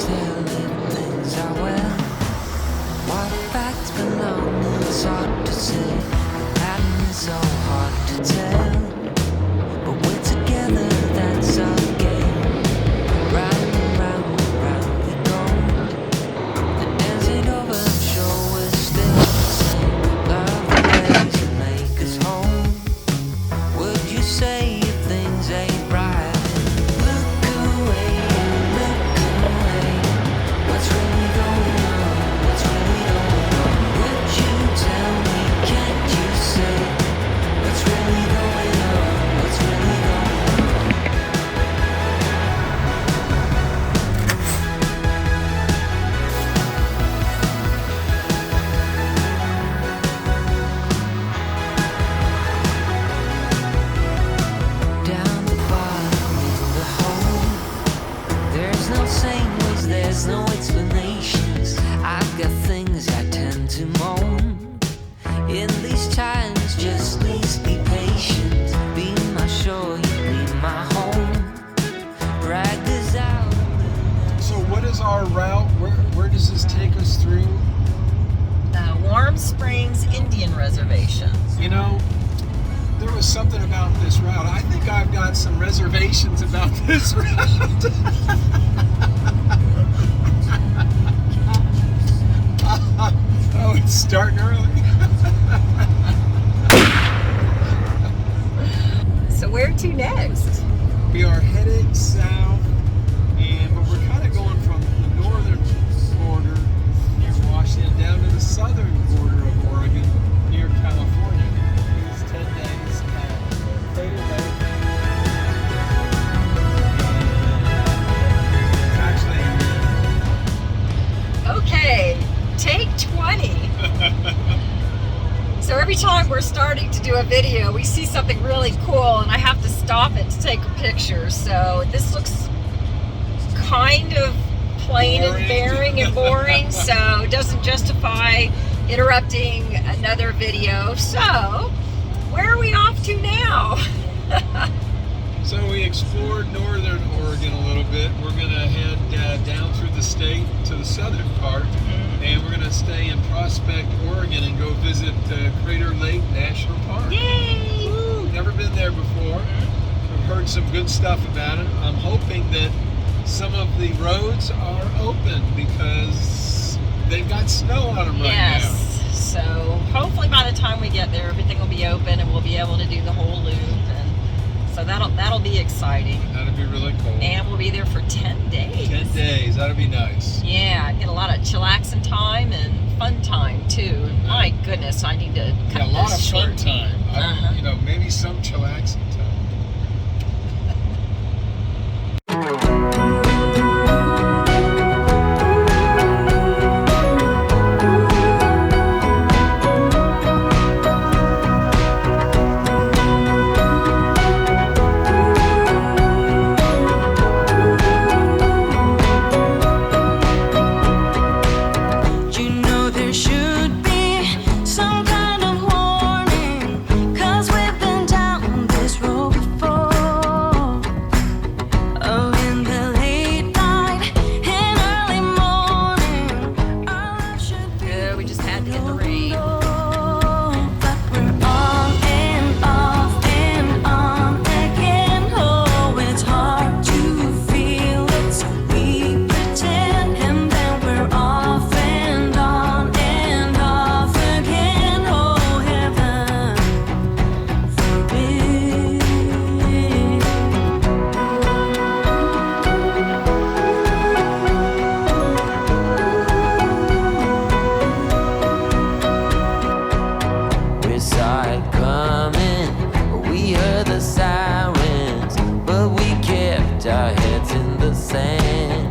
still if things are well. What facts belong, it's hard to say. And it's so hard to tell. But we're together, that's our game. Round and round and round we go. The desert over the shore is still the same. Love the ways that make us home. Would you say if things ain't right? Look away, what's really going on? What's really going on? Would you tell me, can't you say what's really going on? What's really going on? Down the bottom in the hole, there's no same ways, there's no explanations. I've got things I tend to moan. In these times, just please be patient. Be my shore, you be my home. Drag this out. So what is our route? Where does this take us through? Warm Springs Indian Reservation. You know, there was something about this route. I think I've got some reservations about this route. Oh, it's starting early. So where to next? We are headed south, but we're kind of going from the northern border near Washington down to the southern border of Oregon near California. It's 10 days at Crater Lake. It's actually Okay, take 20. So every time we're starting to do a video, we see something really cool and I have to stop it to take a picture. So this looks kind of plain and boring and boring, so it doesn't justify interrupting another video. So where are we off to now? So we explored northern Oregon a little bit. We're going to head down through the state to the southern part, and we're going to stay in Prospect, Oregon, and go visit Crater Lake National Park. Yay! Woo, never been there before. I've heard some good stuff about it. I'm hoping that some of the roads are open because they've got snow on them right Yes. So hopefully by the time we get there, everything will be open and we'll be able to do the whole loop. So that'll be exciting. now. That'll be really cool. And we'll be there for 10 days. 10 days, that'll be nice. Yeah, I get a lot of chillaxing time and fun time too. My goodness, I need to cut Yeah, a lot this of short. fun time. You know, maybe some chillaxing time. You know there should be some kind of warning, 'cause we've been down this road before. Oh, in the late night and early morning, our love should be. Yeah, we just had to get the rain. But we're on and off and on again. Oh, it's hard to feel it, so we pretend, and then we're off and on and off again. Oh, heaven forbid. We saw it coming, we heard the sirens, but we kept our heads in the sand.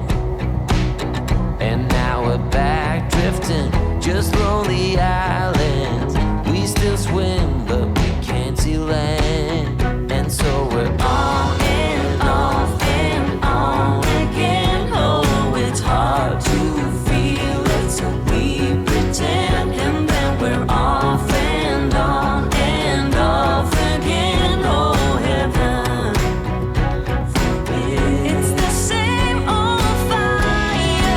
And now we're back drifting, just lonely islands. We still swim, but we can't see land. And so we're on and off and on again. Oh, it's hard to feel it, so we pretend, and then we're off and on and off again. Oh, heaven forbid. It's the same old fire.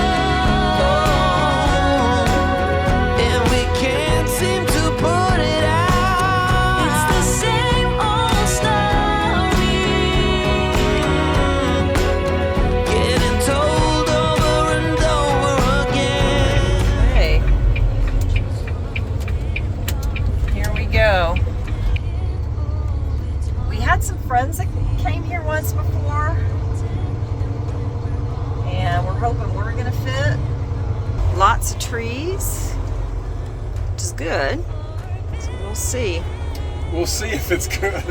we're hoping we're gonna fit. Lots of trees, which is good. So we'll see. We'll see if it's good.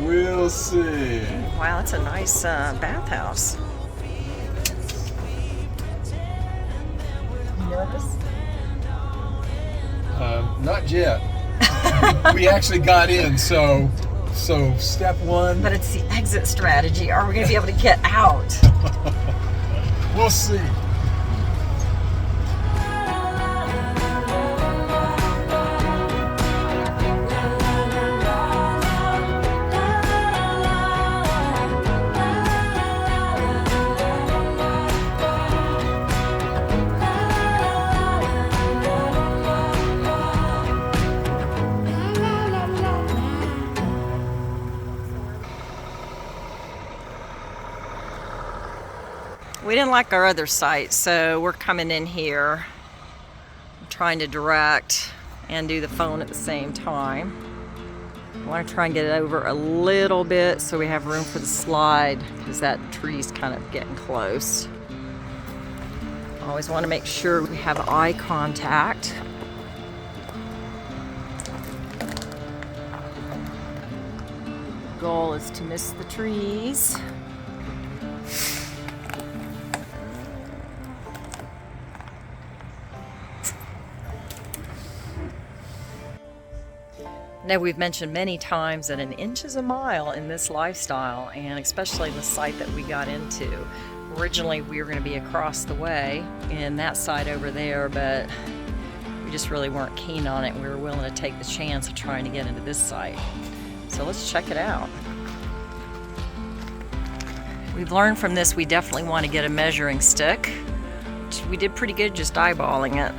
We'll see. Wow, that's a nice bathhouse. Nervous? Not yet. We actually got in, so step one. But it's the exit strategy. Are we going to be able to get out? We'll see. We didn't like our other site, so we're coming in here. I'm trying to direct and do the phone at the same time. I want to try and get it over a little bit so we have room for the slide, because that tree's kind of getting close. Always want to make sure we have eye contact. Goal is to miss the trees. Now, we've mentioned many times that an inch is a mile in this lifestyle, and especially the site that we got into. Originally, we were going to be across the way in that side over there, but we just really weren't keen on it. We were willing to take the chance of trying to get into this site. So let's check it out. We've learned from this we definitely want to get a measuring stick. We did pretty good just eyeballing it.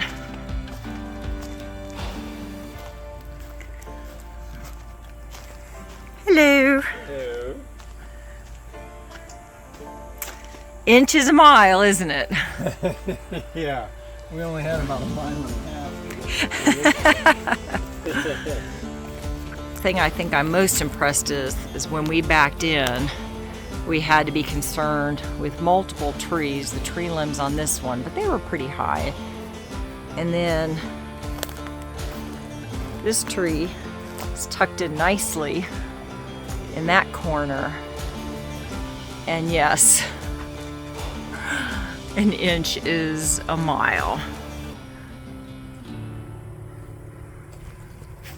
Hello. Hello. Inch is a mile, isn't it? Yeah. We only had about a mile and a half. The thing I think I'm most impressed is when we backed in, we had to be concerned with multiple trees, the tree limbs on this one, but they were pretty high. And then this tree is tucked in nicely in that corner. And yes, an inch is a mile.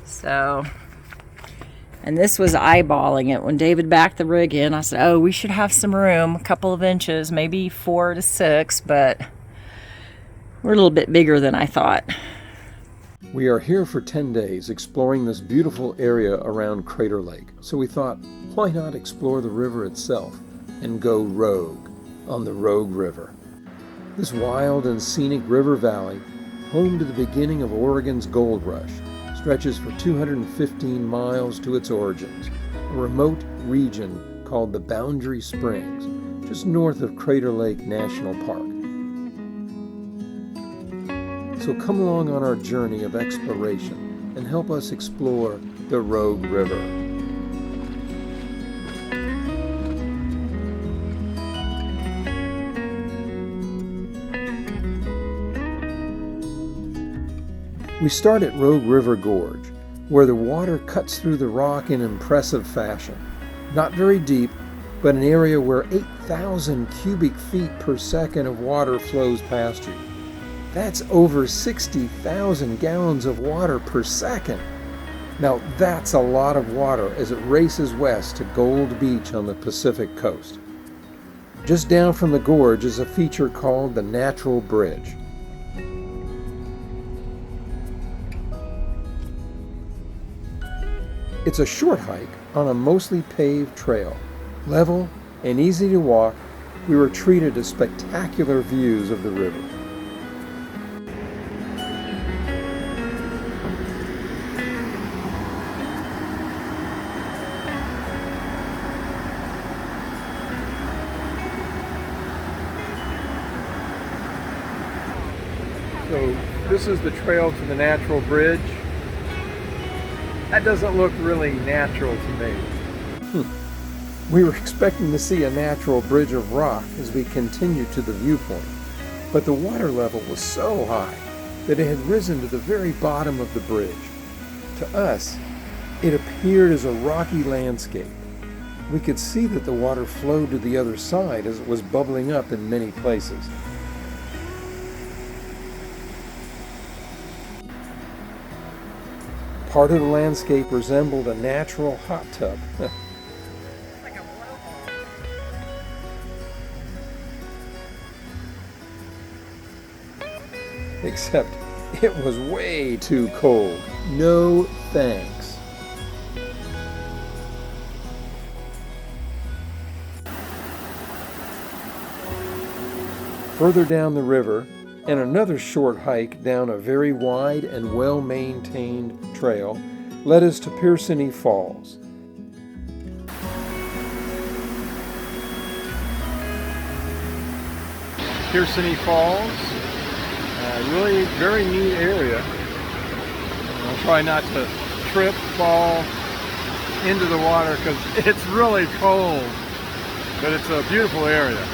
So, and this was eyeballing it. When David backed the rig in, I said, oh, we should have some room, a couple of inches, maybe 4 to 6, but we're a little bit bigger than I thought. We are here for 10 days exploring this beautiful area around Crater Lake. So we thought, why not explore the river itself and go rogue on the Rogue River? This wild and scenic river valley, home to the beginning of Oregon's gold rush, stretches for 215 miles to its origins, a remote region called the Boundary Springs, just north of Crater Lake National Park. So come along on our journey of exploration and help us explore the Rogue River. We start at Rogue River Gorge, where the water cuts through the rock in impressive fashion. Not very deep, but an area where 8,000 cubic feet per second of water flows past you. That's over 60,000 gallons of water per second. Now that's a lot of water as it races west to Gold Beach on the Pacific coast. Just down from the gorge is a feature called the Natural Bridge. It's a short hike on a mostly paved trail. Level and easy to walk, we were treated to spectacular views of the river. So this is the trail to the Natural Bridge. That doesn't look really natural to me. We were expecting to see a natural bridge of rock as we continued to the viewpoint, but the water level was so high that it had risen to the very bottom of the bridge. To us, it appeared as a rocky landscape. We could see that the water flowed to the other side as it was bubbling up in many places. Part of the landscape resembled a natural hot tub. Except it was way too cold. No thanks. Further down the river, and another short hike down a very wide and well-maintained trail led us to Scenic Falls. Scenic Falls, really very neat area. I'll try not to trip, fall into the water because it's really cold, but it's a beautiful area.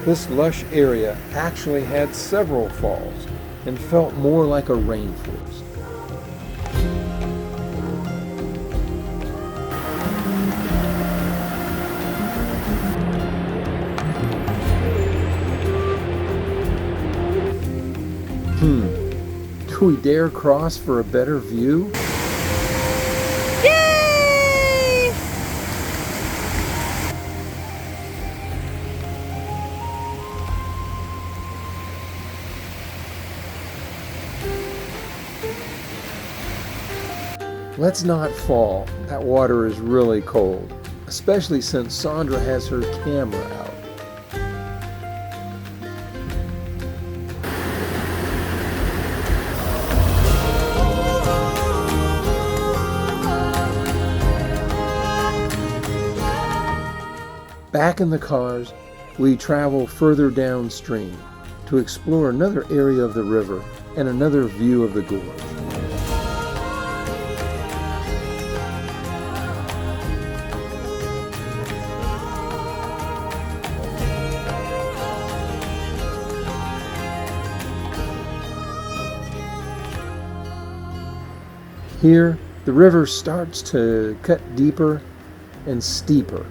This lush area actually had several falls and felt more like a rainforest. Do we dare cross for a better view? Yay! Let's not fall. That water is really cold, especially since Sandra has her camera out. Back in the cars, we travel further downstream to explore another area of the river and another view of the gorge. Here, the river starts to cut deeper and steeper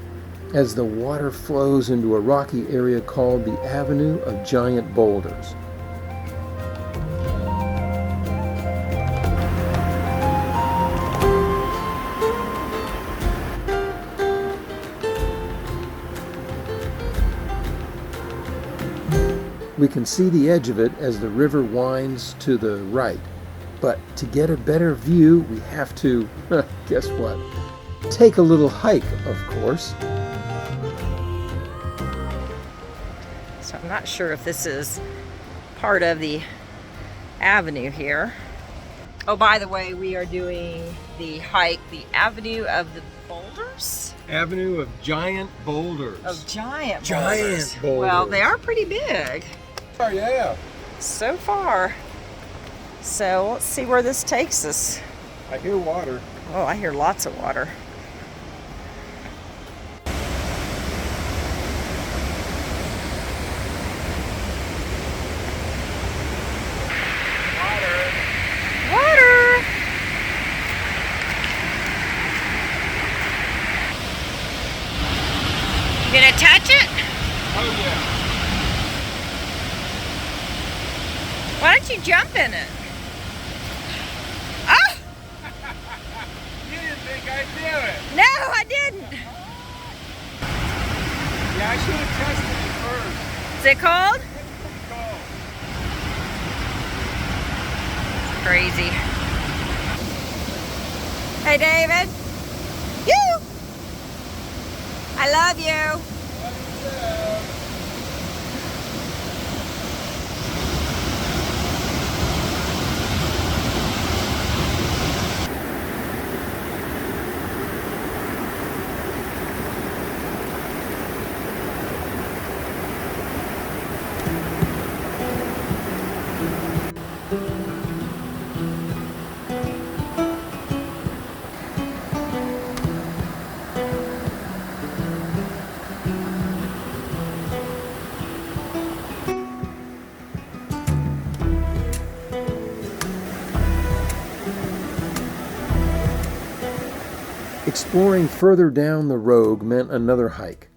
as the water flows into a rocky area called the Avenue of Giant Boulders. We can see the edge of it as the river winds to the right, but to get a better view, we have to, guess what? Take a little hike, of course. So I'm not sure if this is part of the avenue here. Oh, by the way, we are doing the hike, the Avenue of the Boulders? Avenue of Giant Boulders. Of giant Giant boulders. Well, they are pretty big. Oh, yeah. So far. So let's see where this takes us. I hear water. Oh, I hear lots of water. Water! You gonna touch it? Oh, yeah. Why don't you jump in it? Oh! You didn't think I'd do it. No, I didn't. Yeah, I should have tested it first. Is it cold? Pretty cold. Crazy. Hey, David. You. I love you. Exploring further down the Rogue meant another hike.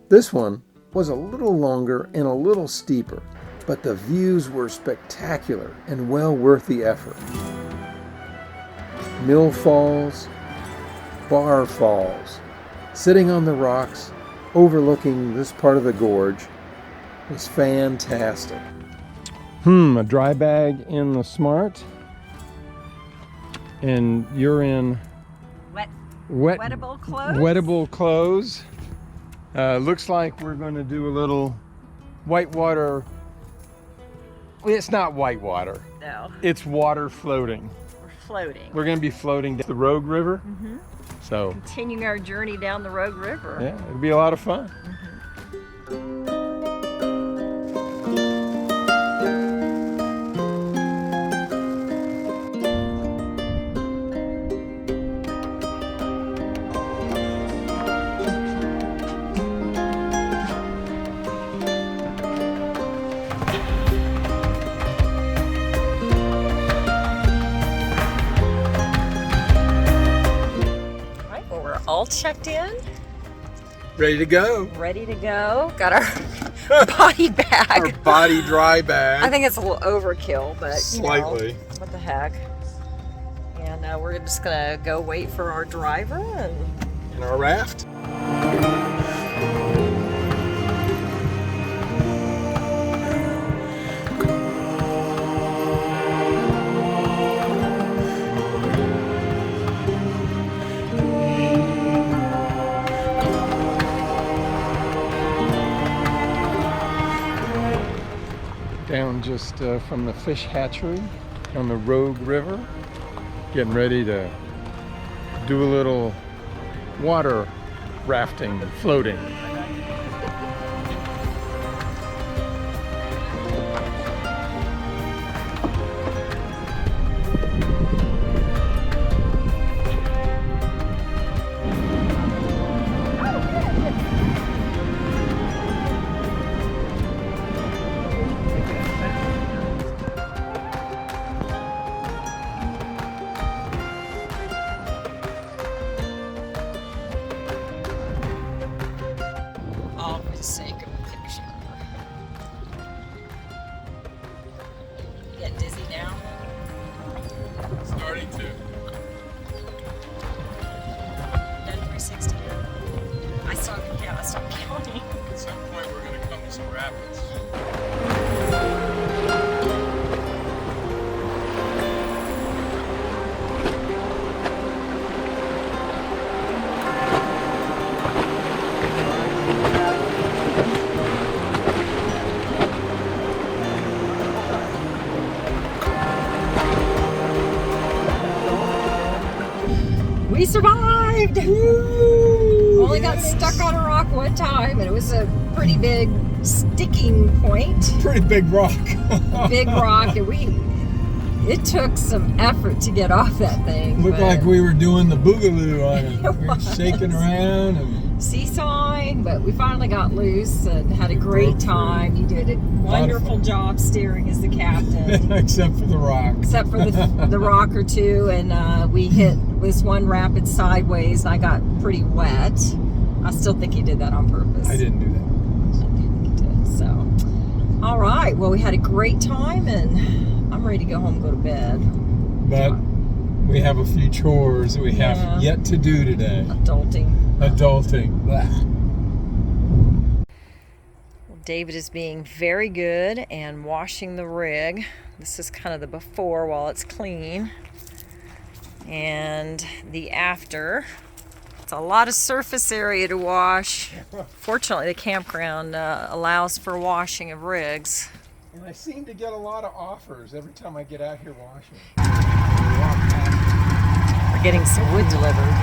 This one was a little longer and a little steeper, but the views were spectacular and well worth the effort. Mill Falls, Bar Falls, sitting on the rocks overlooking this part of the gorge was fantastic. A dry bag in the Smart, and you're in Wettable clothes. Wettable clothes. Looks like we're going to do a little whitewater. It's not whitewater. No, It's water floating. we're floating. We're going to be floating down the Rogue River. So, Continuing our journey down the Rogue River. yeah, it'll be a lot of fun. All checked in, Ready to go. ready to go. Got our body bag. Our body dry bag. I think it's a little overkill, but Slightly. you know, what the heck. And we're just gonna go wait for our driver and And our raft. Down just from the fish hatchery on the Rogue River, getting ready to do a little water rafting and floating. all for the sake of a picture. You getting dizzy now? Starting to. Done 360. I stopped counting. At some point we're going to come to some rapids. We survived! Woo! Only got stuck on a rock one time, and it was a pretty big sticking point. Pretty big rock. Big rock, and it took some effort to get off that thing. Looked but like we were doing the boogaloo on it. It We were was. shaking around and seesawing, but we finally got loose and had a great Broke through. time. You did a wonderful job steering as the captain. except for the rock. Except for the rock or two, and we hit this one rapid sideways, and I got pretty wet. I still think you did that on purpose. I didn't do that. I think you did. So, all right. Well, we had a great time, and I'm ready to go home and go to bed. But we have a few chores that we have Yeah. yet to do today. Adulting. Adulting. Blah. David is being very good and washing the rig. This is kind of the before while it's clean. And the after. It's a lot of surface area to wash. Fortunately, the campground allows for washing of rigs. And I seem to get a lot of offers every time I get out here washing. We're getting some wood delivered.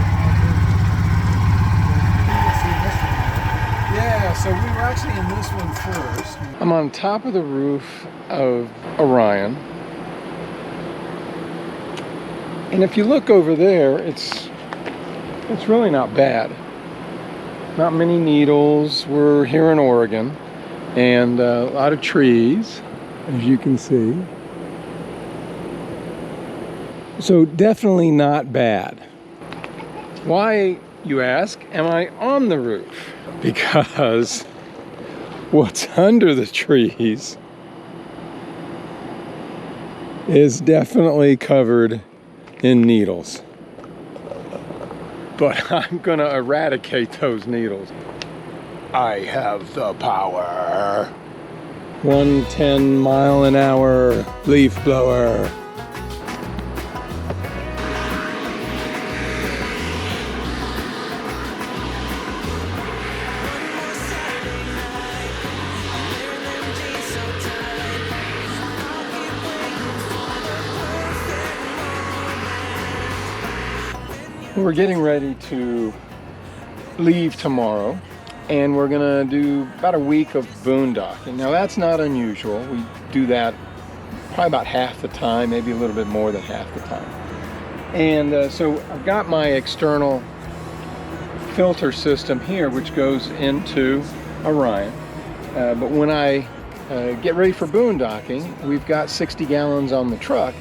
Yeah, so we were actually in this one first. I'm on top of the roof of Orion. And if you look over there, it's really not bad. Not many needles. We're here in Oregon, and a lot of trees, as you can see. So definitely not bad. Why you ask, am I on the roof? Because what's under the trees is definitely covered in needles. But I'm gonna eradicate those needles. I have the power. 110-mile-an-hour leaf blower. We're getting ready to leave tomorrow, and we're gonna do about a week of boondocking. Now that's not unusual. We do that probably about half the time, maybe a little bit more than half the time. And so I've got my external filter system here, which goes into Orion. But when I get ready for boondocking, we've got 60 gallons on the truck,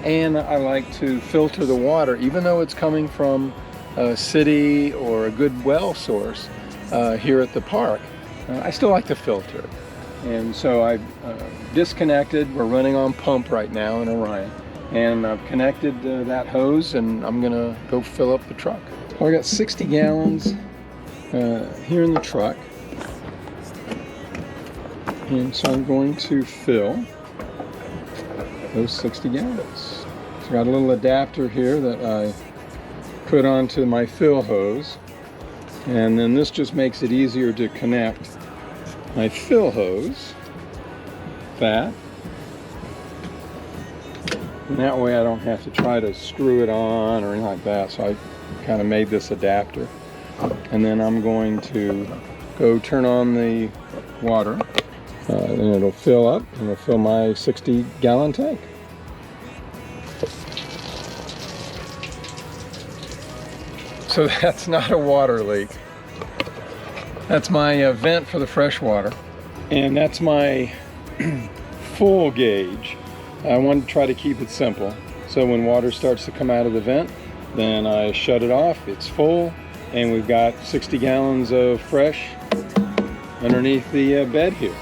and I like to filter the water, even though it's coming from a city or a good well source here at the park. I still like to filter it. And so I've disconnected. We're running on pump right now in Orion. And I've connected that hose, and I'm gonna go fill up the truck. So I got 60 gallons here in the truck. And so I'm going to fill those 60 gallons. So I got a little adapter here that I put onto my fill hose, and then this just makes it easier to connect my fill hose, and that way I don't have to try to screw it on or anything like that. So I kind of made this adapter, and then I'm going to go turn on the water. And it'll fill up, and it'll fill my 60-gallon tank. So that's not a water leak. That's my vent for the fresh water. And that's my full gauge. I want to try to keep it simple. So when water starts to come out of the vent, then I shut it off, it's full, and we've got 60 gallons of fresh underneath the bed here.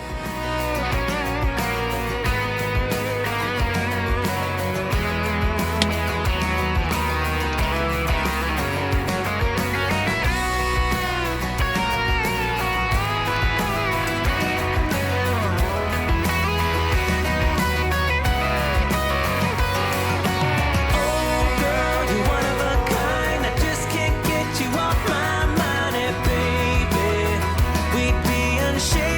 Shit.